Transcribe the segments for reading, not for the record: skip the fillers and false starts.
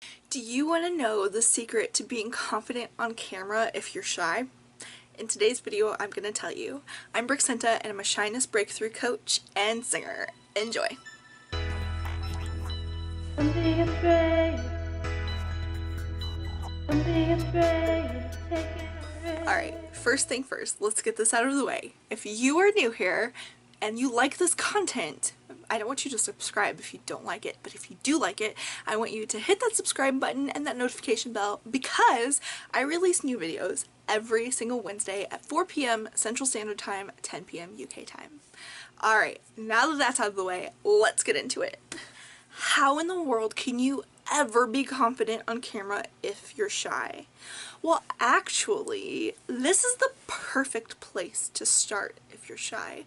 Do you want to know the secret to being confident on camera if you're shy? In today's video, I'm going to tell you. I'm Brixenta and I'm a shyness breakthrough coach and singer. Enjoy! Don't be afraid. Don't be afraid of taking a risk. Alright, first thing first, let's get this out of the way. If you are new here and you like this content, I don't want you to subscribe if you don't like it, but if you do like it, I want you to hit that subscribe button and that notification bell because I release new videos every single Wednesday at 4 p.m. Central Standard Time, 10 p.m. UK time. Alright, now that that's out of the way, let's get into it. How in the world can you ever be confident on camera if you're shy? Well, actually, this is the perfect place to start if you're shy,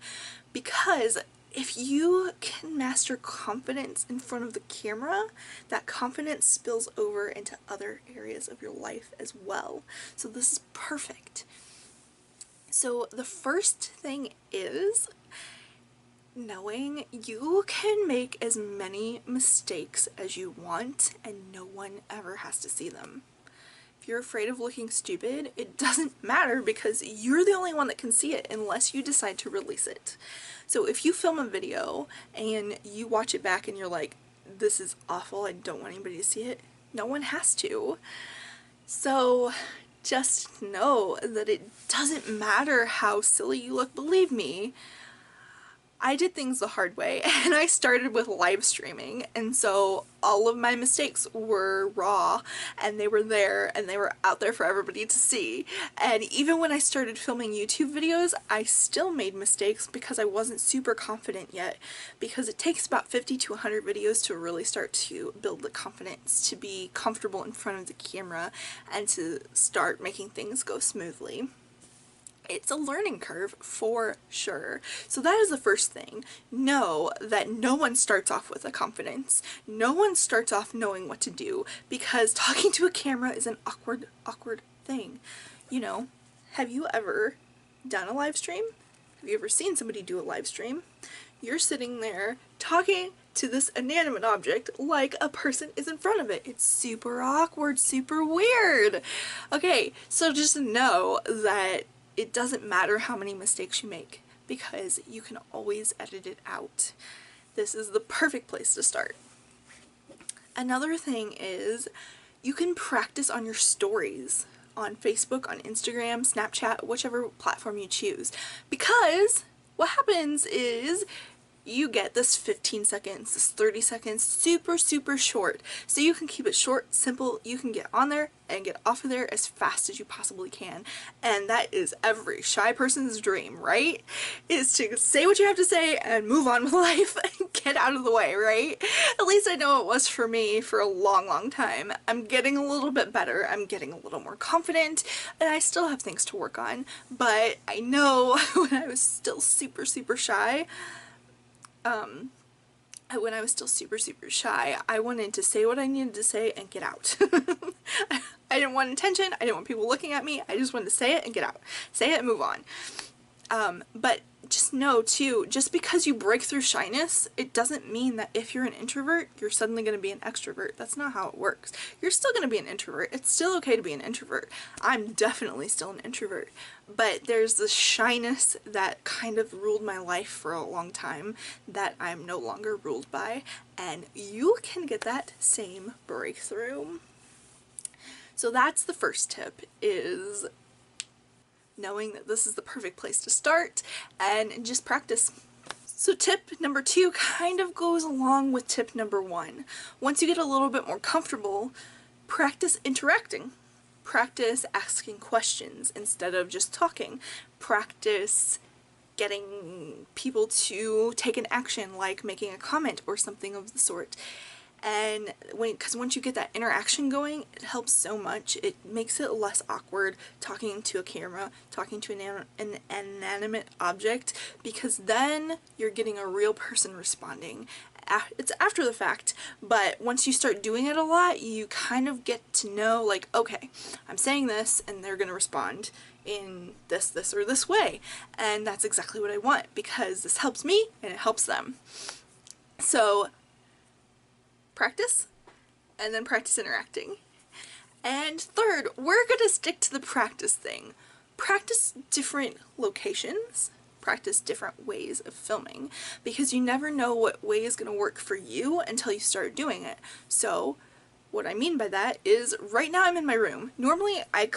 because if you can master confidence in front of the camera, that confidence spills over into other areas of your life as well. So this is perfect. So the first thing is knowing you can make as many mistakes as you want and no one ever has to see them. If you're afraid of looking stupid, it doesn't matter because you're the only one that can see it unless you decide to release it. So if you film a video and you watch it back and you're like, this is awful, I don't want anybody to see it, no one has to. So just know that it doesn't matter how silly you look. Believe me, I did things the hard way and I started with live streaming, and so all of my mistakes were raw and they were there and they were out there for everybody to see. And even when I started filming YouTube videos, I still made mistakes because I wasn't super confident yet, because it takes about 50 to 100 videos to really start to build the confidence to be comfortable in front of the camera and to start making things go smoothly. It's a learning curve for sure. So that is the first thing. Know that no one starts off with a confidence. No one starts off knowing what to do, because talking to a camera is an awkward thing. You know, have you ever done a live stream? Have you ever seen somebody do a live stream? You're sitting there talking to this inanimate object like a person is in front of it. It's super awkward, super weird. Okay, so just know that it doesn't matter how many mistakes you make because you can always edit it out. This is the perfect place to start. Another thing is you can practice on your stories on Facebook, on Instagram, Snapchat, whichever platform you choose, because what happens is you get this 15 seconds, this 30 seconds, super short. So you can keep it short, simple, you can get on there and get off of there as fast as you possibly can. And that is every shy person's dream, right? Is to say what you have to say and move on with life and get out of the way, right? At least I know it was for me for a long time. I'm getting a little bit better, I'm getting a little more confident, and I still have things to work on, but I know when I was still super shy, when I was still super shy, I wanted to say what I needed to say and get out. I didn't want attention, I didn't want people looking at me, I just wanted to say it and get out. Say it and move on. But just know too, just because you break through shyness, it doesn't mean that if you're an introvert, you're suddenly going to be an extrovert. That's not how it works. You're still going to be an introvert. It's still okay to be an introvert. I'm definitely still an introvert. But there's this shyness that kind of ruled my life for a long time that I'm no longer ruled by, and you can get that same breakthrough. So that's the first tip, is knowing that this is the perfect place to start and just practice. So tip number 2 kind of goes along with tip number 1. Once you get a little bit more comfortable, practice interacting. Practice asking questions instead of just talking. Practice getting people to take an action, like making a comment or something of the sort. And because once you get that interaction going, it helps so much. It makes it less awkward talking to a camera, talking to an inanimate object, because then you're getting a real person responding. It's after the fact, but once you start doing it a lot, you kind of get to know, like, okay, I'm saying this and they're gonna respond in this or this way, and that's exactly what I want because this helps me and it helps them. So practice and then practice interacting. And third, we're gonna stick to the practice thing. Practice different locations, practice different ways of filming, because you never know what way is gonna work for you until you start doing it. So what I mean by that is right now I'm in my room. Normally I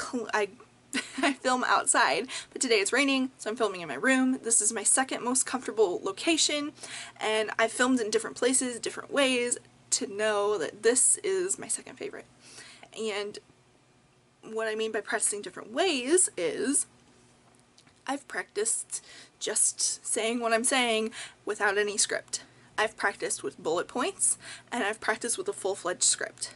I film outside, but today it's raining, so I'm filming in my room. This is my second most comfortable location, and I filmed in different places, different ways, to know that this is my second favorite. And what I mean by practicing different ways is I've practiced just saying what I'm saying without any script. I've practiced with bullet points, and I've practiced with a full-fledged script.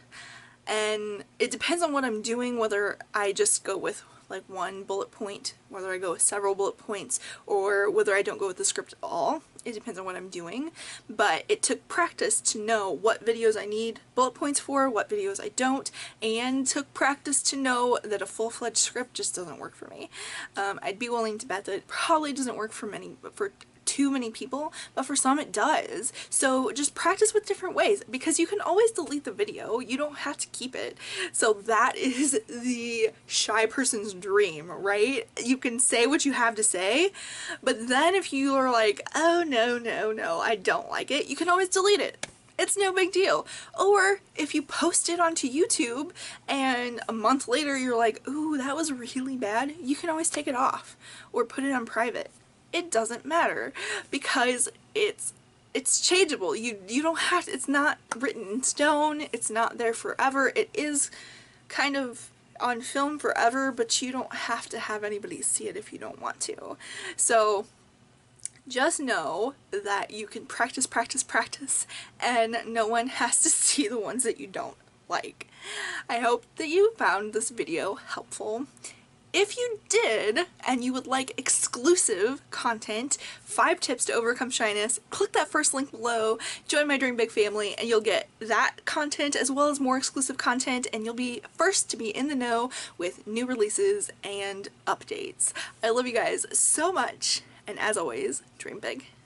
And it depends on what I'm doing, whether I just go with like one bullet point, whether I go with several bullet points, or whether I don't go with the script at all. It depends on what I'm doing, but it took practice to know what videos I need bullet points for, what videos I don't, and took practice to know that a full-fledged script just doesn't work for me. I'd be willing to bet that it probably doesn't work for too many people, but for some it does. So just practice with different ways, because you can always delete the video. You don't have to keep it. So that is the shy person's dream, right? You can say what you have to say, but then if you are like, oh no, no, no, I don't like it, you can always delete it. It's no big deal. Or if you post it onto YouTube and a month later you're like, ooh, that was really bad, you can always take it off or put it on private. It doesn't matter, because it's changeable. You don't have to, it's not written in stone, it's not there forever. It is kind of on film forever, but you don't have to have anybody see it if you don't want to. So just know that you can practice, practice, practice, and no one has to see the ones that you don't like. I hope that you found this video helpful. If you did, and you would like exclusive content, 5 tips to overcome shyness, click that first link below, join my Dream Big family, and you'll get that content as well as more exclusive content, and you'll be first to be in the know with new releases and updates. I love you guys so much, and as always, dream big.